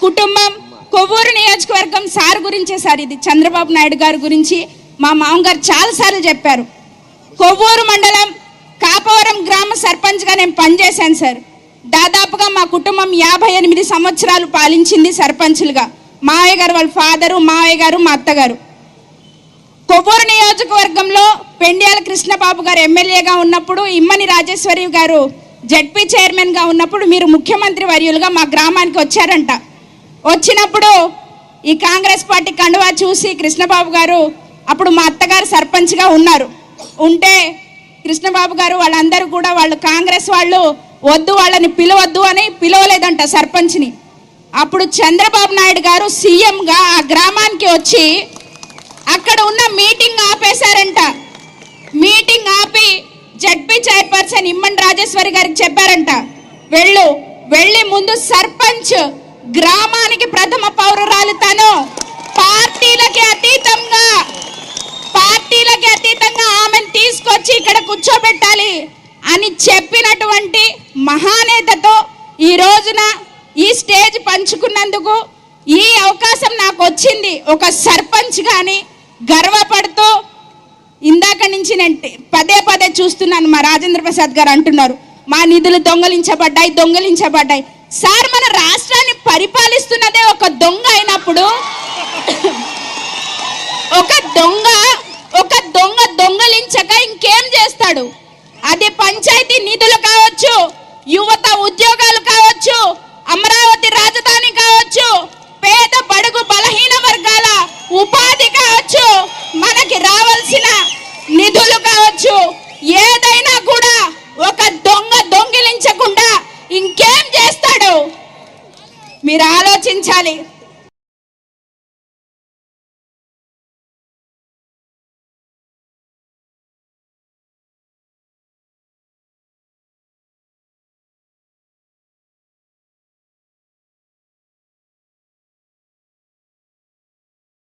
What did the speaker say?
కుటుంబం కొవ్వూరు నియోజకవర్గం సార్ గురించే సార్, ఇది చంద్రబాబు నాయుడు గారి గురించి మా మామగారు చాలాసార్లు చెప్పారు. కొవ్వూరు మండలం కాపవరం గ్రామ సర్పంచ్గా నేను పనిచేశాను సార్. దాదాపుగా మా కుటుంబం 58 సంవత్సరాలు పాలించింది సర్పంచ్లుగా. మావయ్య గారు వాళ్ళ ఫాదరు, మావయ్య గారు, మా అత్తగారు. కొవ్వూరు నియోజకవర్గంలో పెండ్యాల కృష్ణబాబు గారు ఎమ్మెల్యేగా ఉన్నప్పుడు, ఇమ్మని రాజేశ్వరి గారు జడ్పీ చైర్మన్గా ఉన్నప్పుడు మీరు ముఖ్యమంత్రి వర్యులుగా మా గ్రామానికి వచ్చారంట. వచ్చినప్పుడు ఈ కాంగ్రెస్ పార్టీ కండువా చూసి కృష్ణబాబు గారు, అప్పుడు మా అత్తగారు సర్పంచ్గా ఉన్నారు, ఉంటే కృష్ణబాబు గారు వాళ్ళందరూ కూడా వాళ్ళు కాంగ్రెస్ వాళ్ళు వద్దు, వాళ్ళని పిలవద్దు అని పిలవలేదంట సర్పంచ్ని. అప్పుడు చంద్రబాబు నాయుడు గారు సీఎంగా ఆ గ్రామానికి వచ్చి అక్కడ ఉన్న మీటింగ్ ఆపేశారంట. మీటింగ్ ఆపి జడ్పీ చైర్పర్సన్ ఇమ్మని రాజేశ్వరి గారికి చెప్పారంట, వెళ్ళి ముందు సర్పంచ్ గ్రామానికి ప్రథమ పౌరురాలు తను, పార్టీలకి అతీతంగా ఆమెను తీసుకొచ్చి ఇక్కడ కూర్చోబెట్టాలి అని చెప్పినటువంటి మహానేతతో ఈ రోజున ఈ స్టేజ్ పంచుకున్నందుకు, ఈ అవకాశం నాకు వచ్చింది ఒక సర్పంచ్ గాని గర్వపడుతూ, ఇందాక నుంచి నేను పదే చూస్తున్నాను. మా రాజేంద్ర ప్రసాద్ గారు అంటున్నారు మా నిధులు దొంగలించబడ్డాయి. సార్, మన రాష్ట్రాన్ని పరిపాలిస్తున్నదే ఒక దొంగ అయినప్పుడు, ఒక దొంగ దొంగలించక ఇంకేం చేస్తాడు? అది పంచాయతీ నిధులు కావచ్చు, యువత ఉద్యోగాలు కావచ్చు, అమరావతి రాజధాని కావచ్చు, పేద బడుగు బలహీన వర్గాల ఉపాధి కావచ్చు, మనకి రావాల్సిన నిధులు కావచ్చు, ఏదైనా కూడా ఒక దొంగ దొంగిలించకుండా ఇంకేం చేస్తాడు? మీరు ఆలోచించాలి.